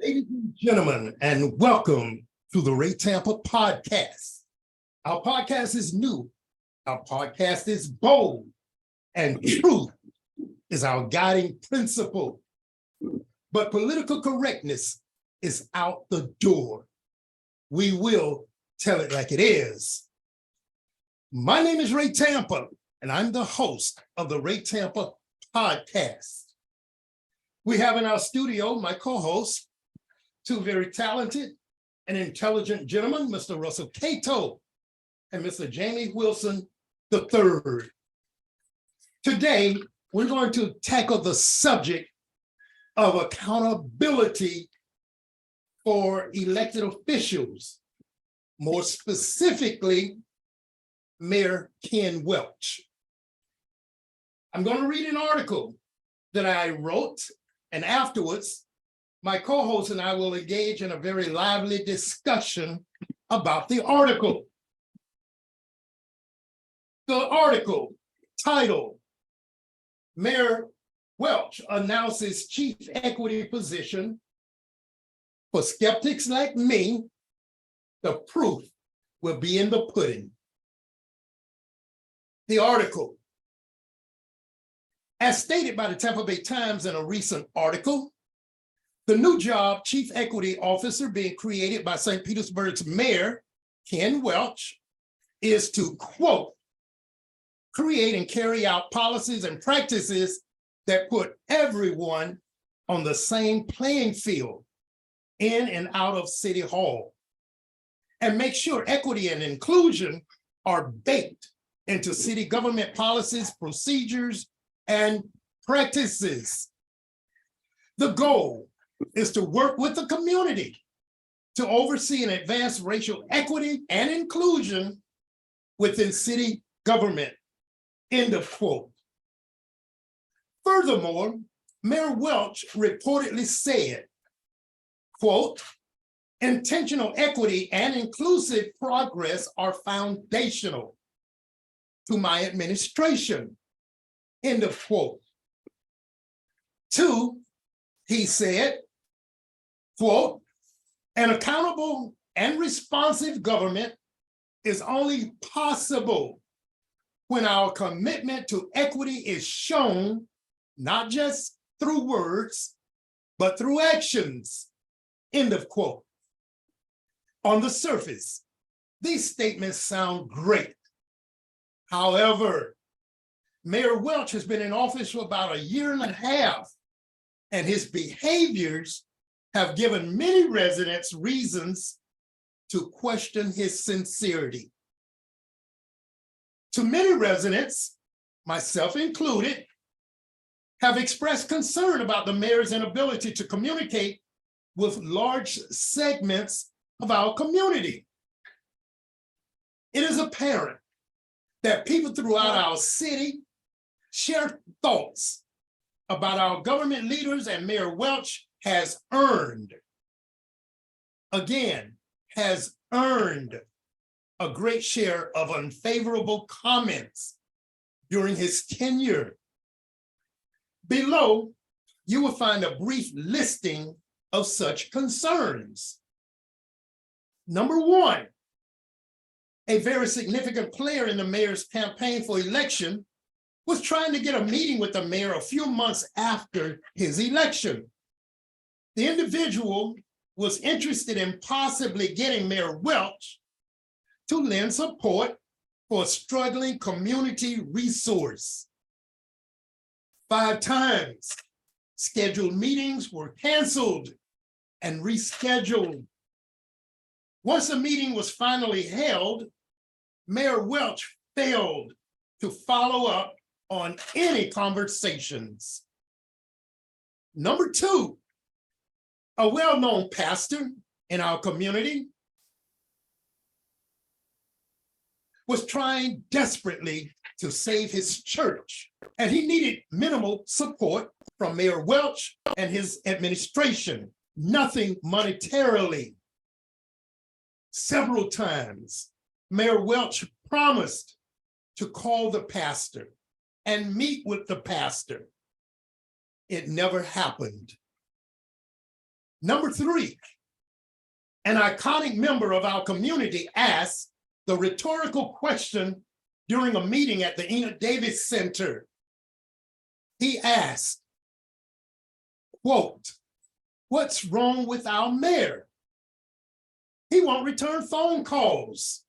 Ladies and gentlemen, and welcome to the Ray Tampa podcast. Our podcast is new. Our podcast is bold, and truth is our guiding principle. But political correctness is out the door. We will tell it like it is. My name is Ray Tampa, and I'm the host of the Ray Tampa podcast. We have in our studio my co-hosts, two very talented and intelligent gentlemen, Mr. Russell Cato and Mr. Jamie Wilson III. Today, we're going to tackle the subject of accountability for elected officials, more specifically, Mayor Ken Welch. I'm going to read an article that I wrote, and afterwards, my co-host and I will engage in a very lively discussion about the article. The article titled, Mayor Welch announces chief equity position. For skeptics like me, the proof will be in the pudding. The article. As stated by the Tampa Bay Times in a recent article, the new job, Chief Equity Officer, being created by St. Petersburg's Mayor, Ken Welch, is to, quote, create and carry out policies and practices that put everyone on the same playing field in and out of City Hall, and make sure equity and inclusion are baked into city government policies, procedures, and practices. The goal is to work with the community to oversee and advance racial equity and inclusion within city government, end of quote. Furthermore, Mayor Welch reportedly said, quote, intentional equity and inclusive progress are foundational to my administration, end of quote. Two, he said, quote, an accountable and responsive government is only possible when our commitment to equity is shown, not just through words, but through actions, end of quote. On the surface, these statements sound great. However, Mayor Welch has been in office for about a year and a half, and his behaviors have given many residents reasons to question his sincerity. To many residents, myself included, have expressed concern about the mayor's inability to communicate with large segments of our community. It is apparent that people throughout our city share thoughts about our government leaders, and Mayor Welch has earned a great share of unfavorable comments during his tenure. Below, you will find a brief listing of such concerns. Number one, a very significant player in the mayor's campaign for election was trying to get a meeting with the mayor a few months after his election. The individual was interested in possibly getting Mayor Welch to lend support for a struggling community resource. 5 times, scheduled meetings were canceled and rescheduled. Once the meeting was finally held, Mayor Welch failed to follow up on any conversations. Number 2, a well-known pastor in our community was trying desperately to save his church, and he needed minimal support from Mayor Welch and his administration, nothing monetarily. Several times, Mayor Welch promised to call the pastor and meet with the pastor. It never happened. Number 3, an iconic member of our community asked the rhetorical question during a meeting at the Enid Davis Center. He asked, quote, "What's wrong with our mayor? He won't return phone calls.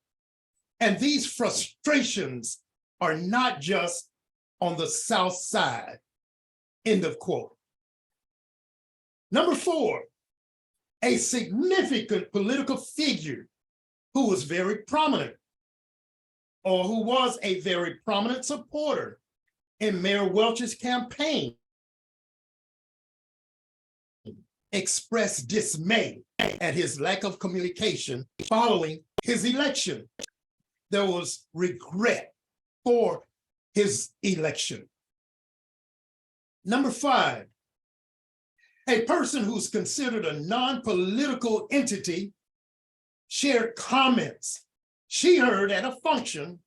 And these frustrations are not just on the South Side," end of quote. Number 4, a significant political figure who was very prominent, or who was a very prominent supporter in Mayor Welch's campaign, expressed dismay at his lack of communication following his election. There was regret for his election. Number 5, a person who's considered a non-political entity shared comments she heard at a function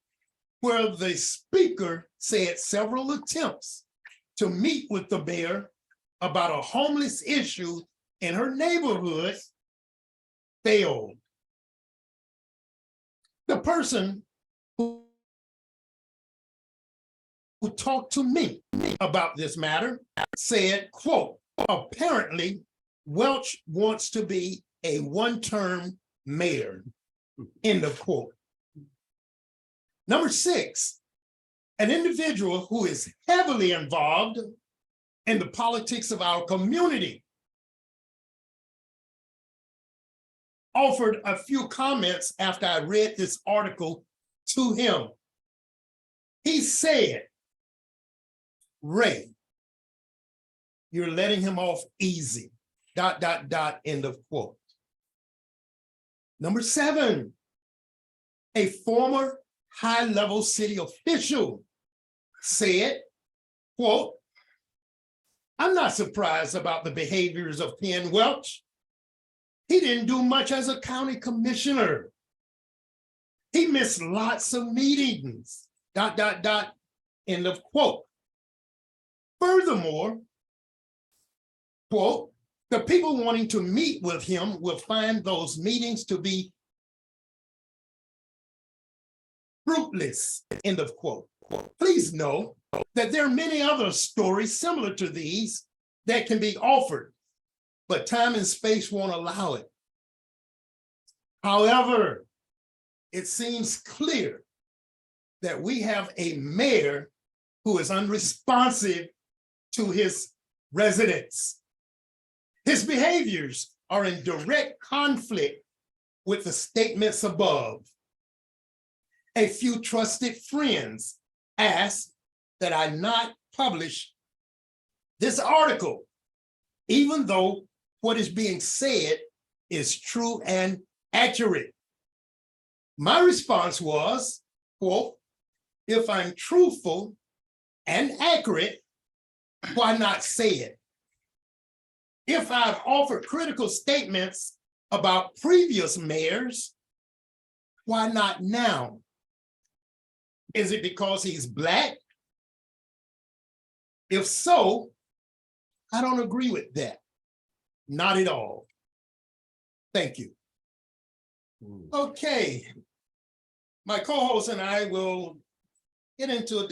where the speaker said several attempts to meet with the mayor about a homeless issue in her neighborhood failed. The person who talked to me about this matter said, quote, "Apparently, Welch wants to be a one-term mayor," end of quote. Number 6, an individual who is heavily involved in the politics of our community offered a few comments after I read this article to him. He said, "Ray, you're letting him off easy, ... end of quote." Number 7, a former high-level city official said, quote, "I'm not surprised about the behaviors of Ken Welch. He didn't do much as a county commissioner. He missed lots of meetings, ... end of quote. Furthermore, quote, "The people wanting to meet with him will find those meetings to be fruitless," end of quote. Please know that there are many other stories similar to these that can be offered, but time and space won't allow it. However, it seems clear that we have a mayor who is unresponsive to his residents. His behaviors are in direct conflict with the statements above. A few trusted friends asked that I not publish this article, even though what is being said is true and accurate. My response was, quote, "If I'm truthful and accurate, why not say it? If I've offered critical statements about previous mayors, why not now? Is it because he's Black? If so, I don't agree with that. Not at all. Thank you." Okay. My co-host and I will get into a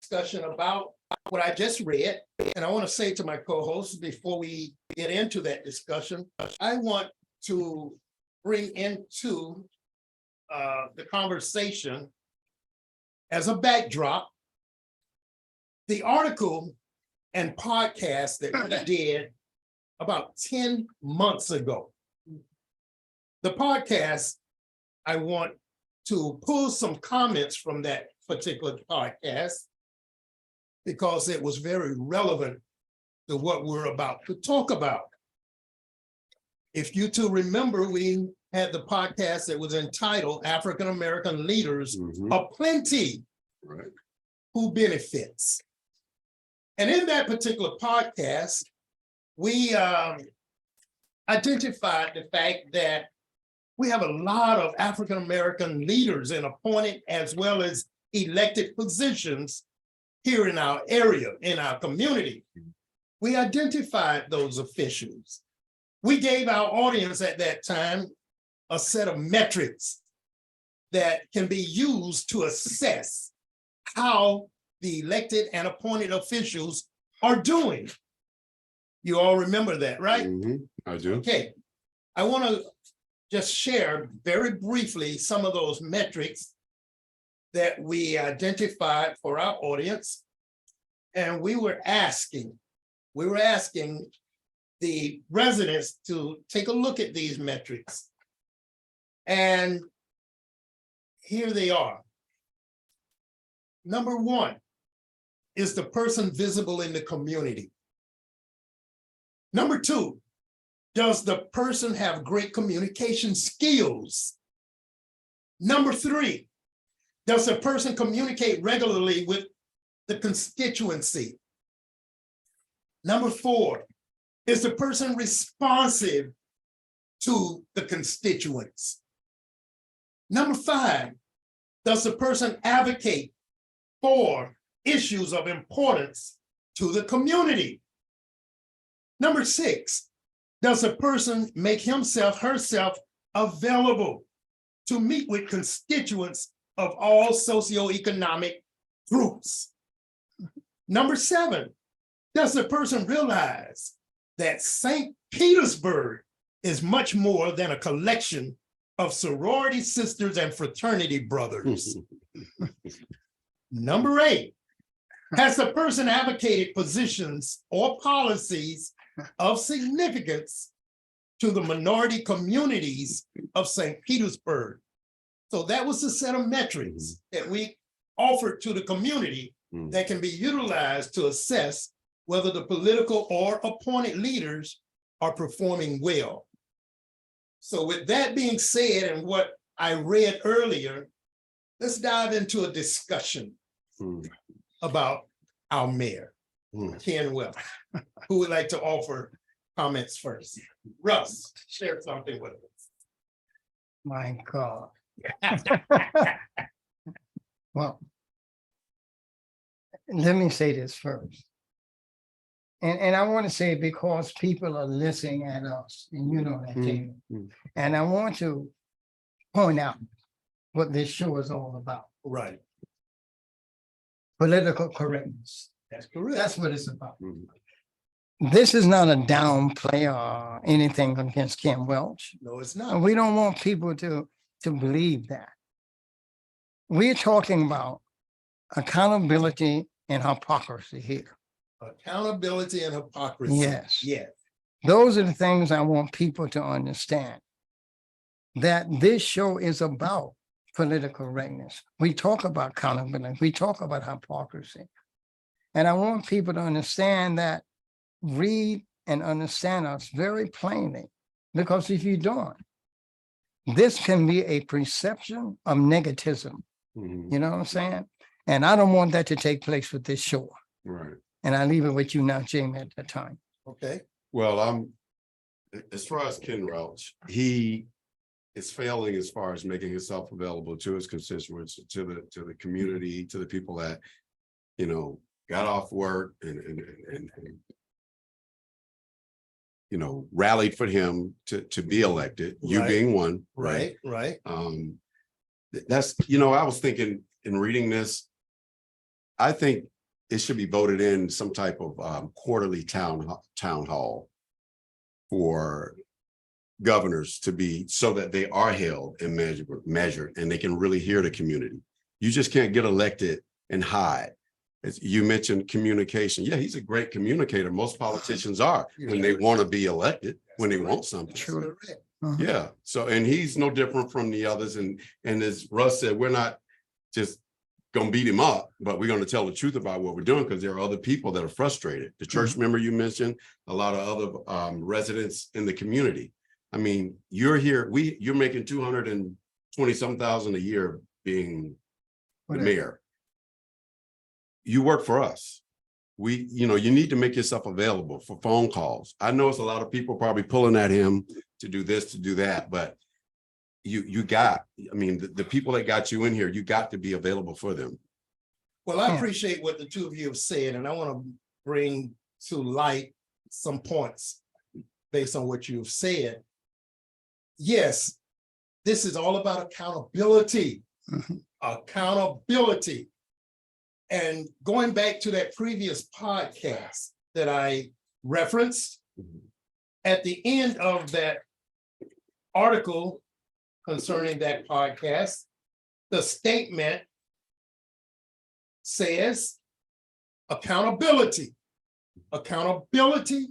discussion about what I just read. And I want to say to my co-host, before we get into that discussion, I want to bring into the conversation as a backdrop the article and podcast that we did about 10 months ago. The podcast, I want to pull some comments from that particular podcast because it was very relevant to what we're about to talk about. If you two remember, we had the podcast that was entitled African American Leaders Aplenty, Right. Who Benefits? And in that particular podcast, we identified the fact that we have a lot of African American leaders in appointed as well as elected positions here in our area, in our community. We identified those officials. We gave our audience at that time a set of metrics that can be used to assess how the elected and appointed officials are doing. You all remember that, right? I do. Okay, I want to just share very briefly some of those metrics that we identified for our audience. And we were asking the residents to take a look at these metrics. And here they are. Number one, is the person visible in the community? Number two, does the person have great communication skills? Number three, does the person communicate regularly with the constituency? Number four, is the person responsive to the constituents? Number five, does the person advocate for issues of importance to the community? Number six, does a person make himself, herself available to meet with constituents of all socioeconomic groups? Number seven, does the person realize that St. Petersburg is much more than a collection of sorority sisters and fraternity brothers? Number eight, has the person advocated positions or policies of significance to the minority communities of St. Petersburg? So that was the set of metrics that we offered to the community that can be utilized to assess whether the political or appointed leaders are performing well. So with that being said, and what I read earlier, let's dive into a discussion about our mayor, Ken Welch. Who would like to offer comments first? Russ, share something with us. My God. Well, let me say this first. And I want to say it because people are listening at us, and you know that, Jamie. And I want to point out what this show is all about. Right. Political correctness. That's correct. That's what it's about. This is not a downplay or anything against Ken Welch. No, it's And not. we don't want people to believe that. We're talking about accountability and hypocrisy here. Accountability and hypocrisy. Yes. Yeah. Those are the things I want people to understand. That this show is about political correctness. We talk about accountability. We talk about hypocrisy. And I want people to understand that, read and understand us very plainly. Because if you don't, this can be a perception of negativism. You know what I'm saying? And I don't want that to take place with this show. Right. And I leave it with you now, Jamie, at the time. Okay. Well, as far as Ken Welch, he is failing as far as making himself available to his constituents, to the community, to the people that, you know, got off work and you know, rallied for him to be elected, you Right. being one. Right. Right. That's, you know, I was thinking in reading this, I think it should be voted in some type of quarterly town hall for governors to be, so that they are held and measured and they can really hear the community. You just can't get elected and hide. You mentioned communication. Yeah, he's a great communicator. Most politicians are when they want to be elected, when they want something. True. Yeah. So, and he's no different from the others. And as Russ said, we're not just going to beat him up, but we're going to tell the truth about what we're doing, because there are other people that are frustrated. The church member you mentioned, a lot of other residents in the community. I mean, you're here, you're making 220-some thousand a year being the mayor. You work for us. You know, you need to make yourself available for phone calls. I know it's a lot of people probably pulling at him to do this, to do that, but you got, I mean, the people that got you in here, you got to be available for them. Well, I appreciate what the two of you have said, and I want to bring to light some points based on what you've said. Yes, this is all about accountability. Accountability. And going back to that previous podcast that I referenced, at the end of that article concerning that podcast, the statement says accountability, accountability,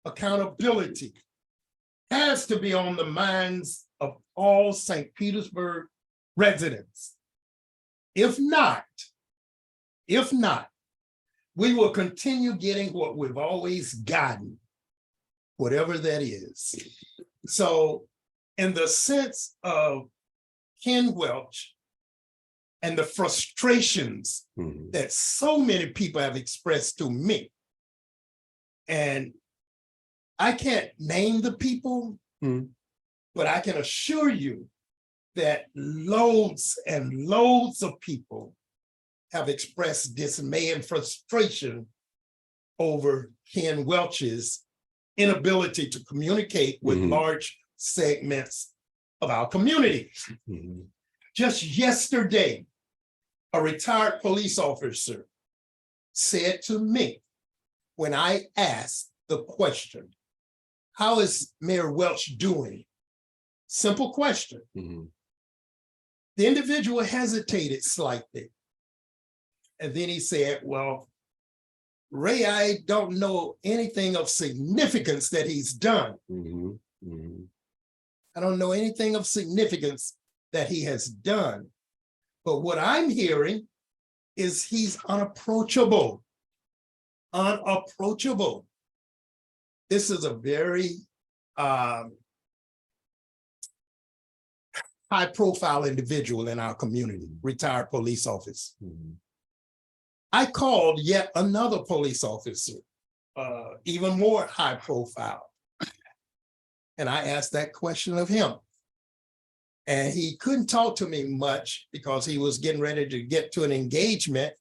accountability has to be on the minds of all St. Petersburg residents. If not, we will continue getting what we've always gotten, whatever that is. So in the sense of Ken Welch and the frustrations that so many people have expressed to me, and I can't name the people, but I can assure you that loads and loads of people have expressed dismay and frustration over Ken Welch's inability to communicate with large segments of our community. Just yesterday, a retired police officer said to me, when I asked the question, how is Mayor Welch doing? Simple question. The individual hesitated slightly. And then he said, well, Ray, I don't know anything of significance that he's done. I don't know anything of significance that he has done. But what I'm hearing is he's unapproachable. Unapproachable. This is a very high-profile individual in our community, retired police officer. I called yet another police officer, even more high-profile, and I asked that question of him. And he couldn't talk to me much because he was getting ready to get to an engagement.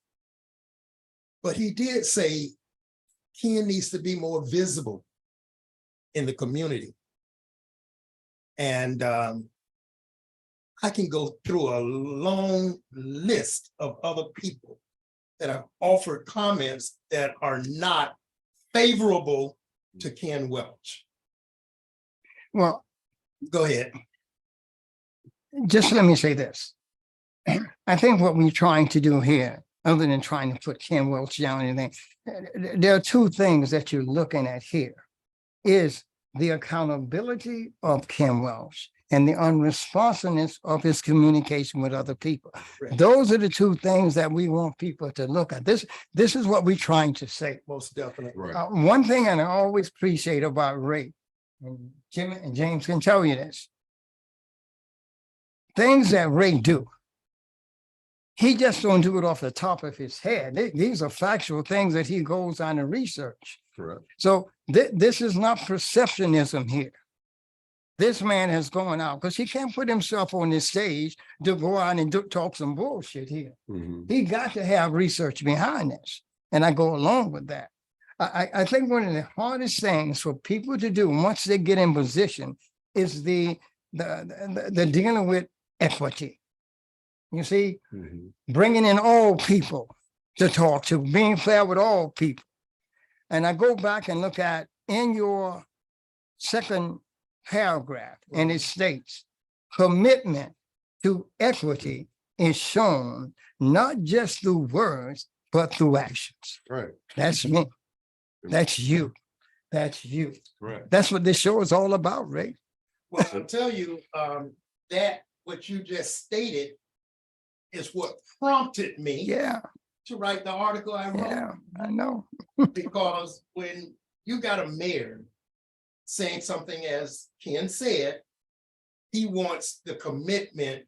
But he did say Ken needs to be more visible in the community. And I can go through a long list of other people that have offered comments that are not favorable to Ken Welch. Well, go ahead. Just let me say this. I think what we're trying to do here, other than trying to put Ken Welch down or anything, there are two things that you're looking at here, is the accountability of Ken Welch and the unresponsiveness of his communication with other people. Right. Those are the two things that we want people to look at. This is what we're trying to say. Most definitely. Right. One thing I always appreciate about Ray, and Jim and James can tell you this, things that Ray do, he just don't do it off the top of his head. These are factual things that he goes on to research. Correct. So this is not perceptionism here. This man has gone out because he can't put himself on this stage to go out and talk some bullshit here. He got to have research behind this. And I go along with that. I think one of the hardest things for people to do once they get in position is the dealing with equity. You see, bringing in all people to talk to, being fair with all people. And I go back and look at in your second paragraph, and it states, commitment to equity is shown not just through words, but through actions. Right. That's me. That's you. That's you. Right. That's what this show is all about, Ray. Well, I'll tell you that what you just stated is what prompted me Yeah, to write the article I wrote. yeah, I know. Because when you got a mayor saying something, as Ken said, he wants the commitment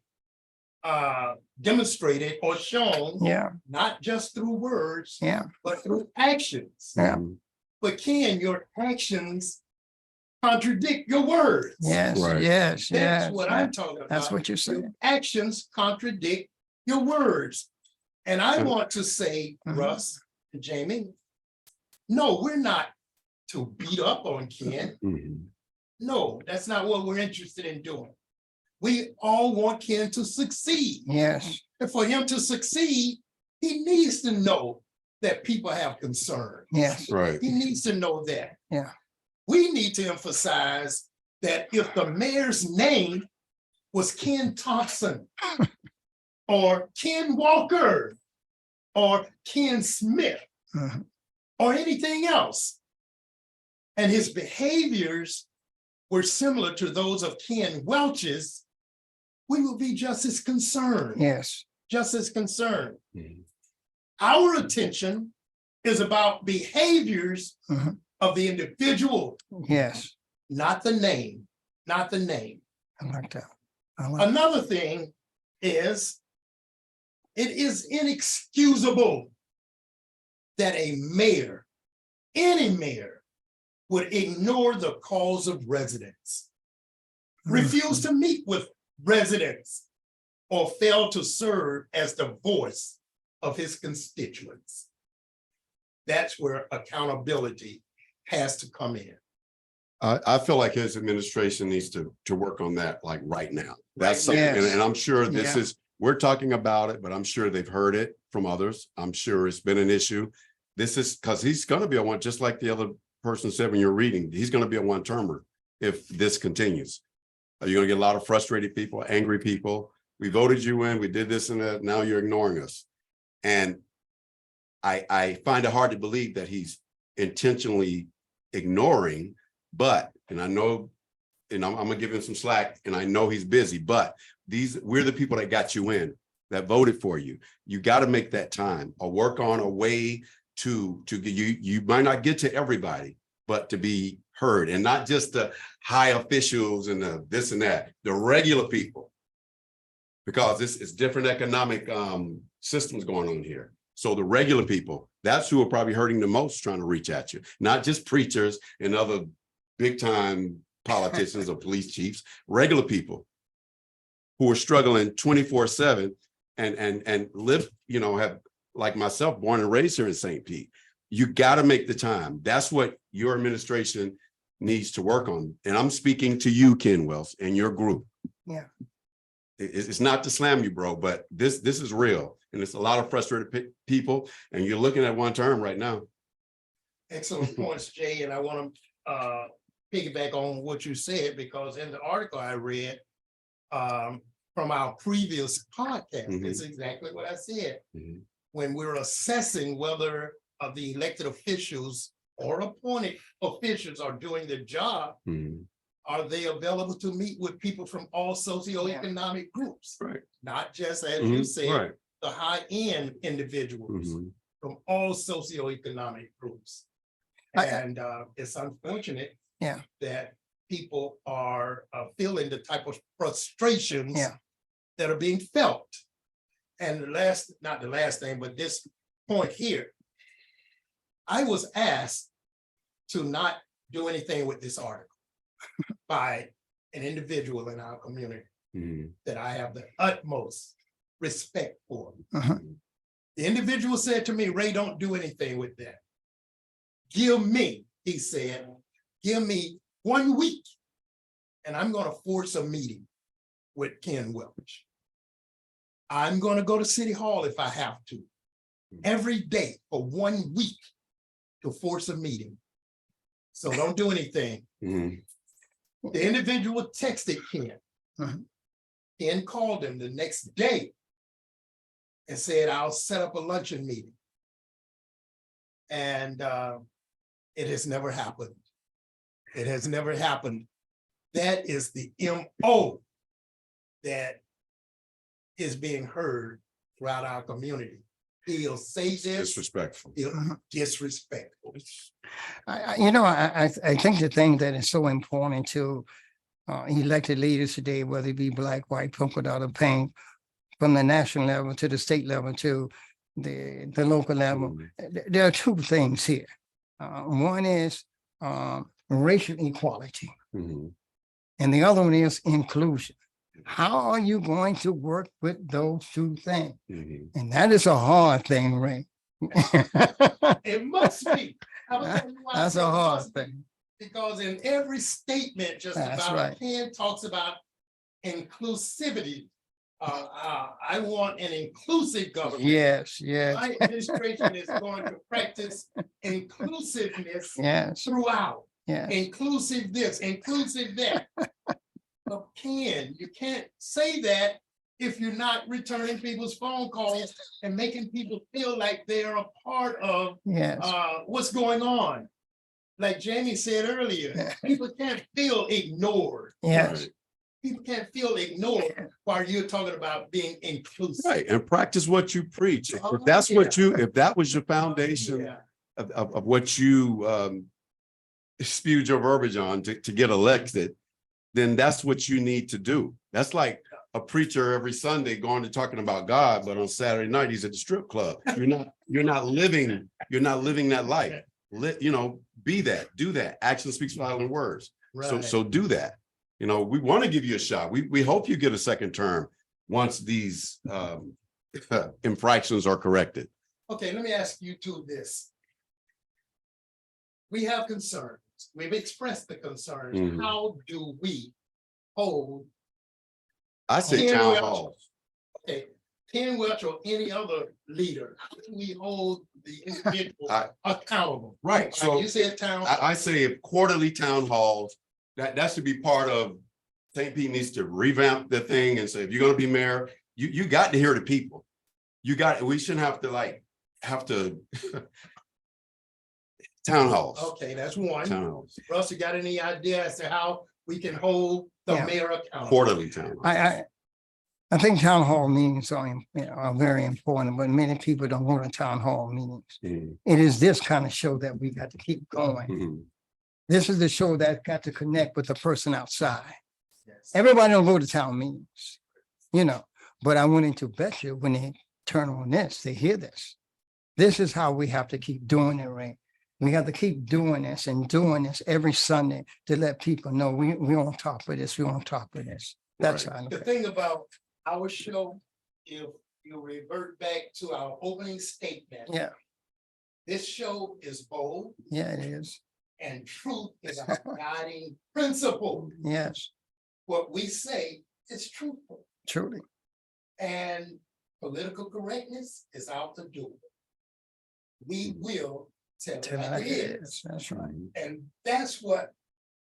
demonstrated or shown, Yeah, not just through words, yeah, but through actions. yeah. But Ken, your actions contradict your words. Yes, Right. yes, That's yes. what I'm talking about. That's what you're Your saying. actions contradict your words. And I Mhm. want to say, Mhm. Russ and Jamie, No, we're not to beat up on Ken. Mhm. No, that's not what we're interested in doing. We all want Ken to succeed. Yes, And for him to succeed, he needs to know that people have concern. yes, Right. He needs to know that. yeah, We need to emphasize that if the mayor's name was Ken Thompson or Ken Walker or Ken Smith mhm, or anything else, and his behaviors were similar to those of Ken Welch's, we would be just as concerned, yes, just as concerned. Mhm. Our attention is about behaviors mhm, of the individual, yes. not the name, not the name. I like that. I like, Another thing is, it is inexcusable that a mayor, any mayor, would ignore the calls of residents, refuse to meet with residents, or fail to serve as the voice of his constituents. That's where accountability has to come in. I feel like his administration needs to work on that like right now. That's Right something, now. and I'm sure this Yeah. is, we're talking about it, but I'm sure they've heard it from others. I'm sure it's been an issue. This is because he's gonna be a one, just like the other person said when you're reading, he's gonna be a one-termer if this continues. You're gonna get a lot of frustrated people, angry people. We voted you in, we did this and that, now you're ignoring us. And I find it hard to believe that he's intentionally ignoring, but, and I know, and I'm gonna give him some slack, and I know he's busy, but we're the people that got you in, that voted for you. You got to make that time or work on a way to get you might not get to everybody, but to be heard, and not just the high officials and the this and that, the regular people. Because this is different economic systems going on here. So the regular people, that's who are probably hurting the most trying to reach at you, not just preachers and other big time politicians or police chiefs, regular people who are struggling 24/7 and live, have, like myself, born and raised here in St. Pete. You got to make the time. That's what your administration needs to work on. And I'm speaking to you, Ken Welch, and your group. yeah, It's not to slam you, bro, but this is real. And it's a lot of frustrated people. And you're looking at one term right now. Excellent points, Jay, and I want to piggyback on what you said, because in the article I read from our previous podcast, Mhm. it's exactly what I said. Mhm. When we're assessing whether the elected officials or appointed officials are doing their job, Mhm. are they available to meet with people from all socioeconomic groups? Right. Not just, as you Mhm. said, Right. the high-end individuals Mhm. from all socioeconomic groups. I- And it's unfortunate yeah, that people are feeling the type of frustrations Yeah. that are being felt. And not the last thing, but this point here, I was asked to not do anything with this article by an individual in our community Mhm. that I have the utmost respect for. mhm, The individual said to me, Ray, don't do anything with that. Give me, he said, give me 1 week and I'm going to force a meeting with Ken Welch. I'm going to go to City Hall if I have to, every day for 1 week to force a meeting. So don't do anything. Mhm. The individual texted Ken. Mhm. Ken called him the next day and said, I'll set up a luncheon meeting. And it has never happened. It has never happened. That is the MO that is being heard throughout our community. He'll say this, Disrespectful. he'll Mhm. disrespectful. I think the thing that is so important to elected leaders today, whether it be black, white, polka dot, or pink, from the national level to the state level to the local level, Mhm. there are two things here. One is racial equality, Mhm. and the other one is inclusion. How are you going to work with those two things? Mhm. And that is a hard thing, Ray. It must be. I will tell you why I That's say a it hard must be. thing. Because in every statement, just That's about, right. Ken talks about inclusivity. I want an inclusive government. Yes, yes, My administration is going to practice inclusiveness yes, throughout. yes. Inclusive this, inclusive that. But Ken, you can't say that if you're not returning people's phone calls and making people feel like they're a part of Yes, what's going on. Like Jamie said earlier, people can't feel ignored. yes, Right. People can't feel ignored while you're talking about being inclusive. Right, and practice what you preach. Oh, If that's yeah. what you, if that was your foundation Yeah. of what you spewed your verbiage on to get elected, then that's what you need to do. That's like a preacher every Sunday going to talking about God, but on Saturday night he's at the strip club. You're not living that life. Be that, do that. Action speaks louder than words. Right. So do that. We want to give you a shot. We hope you get a second term once these infractions are corrected. Okay, let me ask you two this. We have concerns. We've expressed the concerns. Mhm. How do we hold, I say Ken town Welch. halls. okay, Ken Welch or any other leader, how do we hold the individual accountable? Right. So You said town. I say if quarterly town halls, that should be part of. St. Pete needs to revamp the thing and say, if you're going to be mayor, you got to hear the people. We shouldn't have to town halls. Okay, that's one. Town halls. Russ, you got any idea as to how we can hold the Yeah. mayor accountable? Quarterly town halls. I think town hall meetings are very important, but many people don't go to town hall meetings. Mhm. It is this kind of show that we got to keep going. Mhm. This is the show that got to connect with the person outside. Yes. Everybody don't go to town meetings, but I'm willing to bet you when they turn on this, they hear this. This is how we have to keep doing it, Ray. We have to keep doing this and doing this every Sunday to let people know we on top of this, we on top of this. That's Right. how I look The at it. thing about our show, if you revert back to our opening statement, Yeah, this show is bold yeah, it is. and truth is our guiding principle. Yes, What we say is truthful truly. and political correctness is out the door. We will tell it Tell it like like it it is. is. That's right. And that's what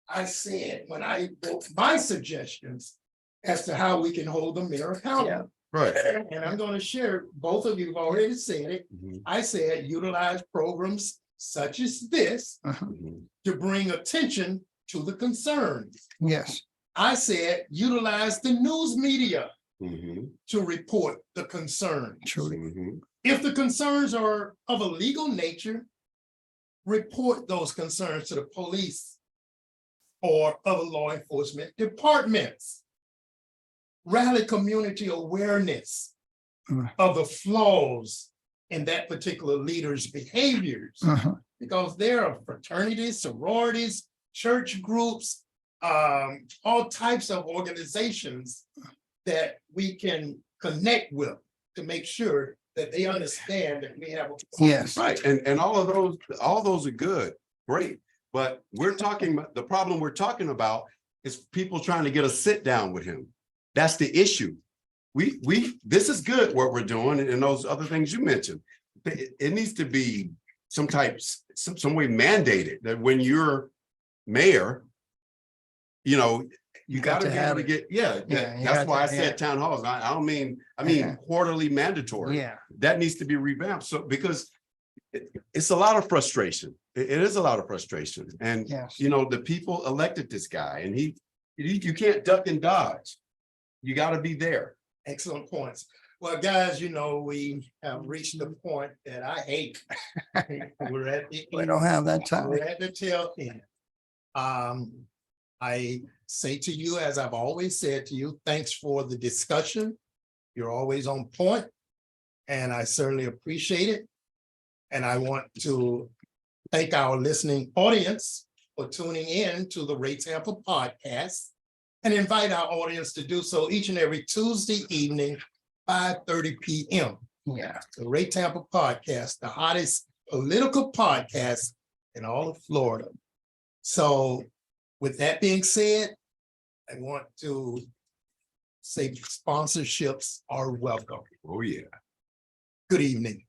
I said when I wrote my suggestions as to how we can hold the mayor accountable. Right. And I'm going to share, both of you have already said it. Mhm. I said, utilize programs such as this Uh-huh. Mhm. to bring attention to the concerns. Yes, I said, utilize the news media Mhm. to report the concerns. truly. Mhm. If the concerns are of a legal nature, report those concerns to the police or other law enforcement departments. Rally community awareness of the flaws in that particular leader's behaviors, Uh-huh. because there are fraternities, sororities, church groups, all types of organizations that we can connect with to make sure that they understand that we have. Yes, Right, and all those are good, great, but we're talking about, the problem we're talking about is people trying to get a sit down with him. That's the issue. This is good what we're doing and those other things you mentioned. It needs to be some way mandated that when you're mayor, you got gotta to be able have to it. get, Yeah, you that's got why I to, said yeah. town halls. I don't mean, Yeah. quarterly mandatory. yeah, That needs to be revamped. So because it's a lot of frustration. It is a lot of frustration. And, yes. the people elected this guy and you can't duck and dodge. You got to be there. Excellent points. Well, guys, we have reached the point that I hate. We're at the We don't have that time. We're at the tail end. I say to you, as I've always said to you, thanks for the discussion. You're always on point, and I certainly appreciate it. And I want to thank our listening audience for tuning in to the Ray Tampa podcast and invite our audience to do so each and every Tuesday evening, 5:30 p.m. Yeah. The Ray Tampa Podcast, the hottest political podcast in all of Florida. So with that being said, I want to say sponsorships are welcome. Oh, yeah. Good evening.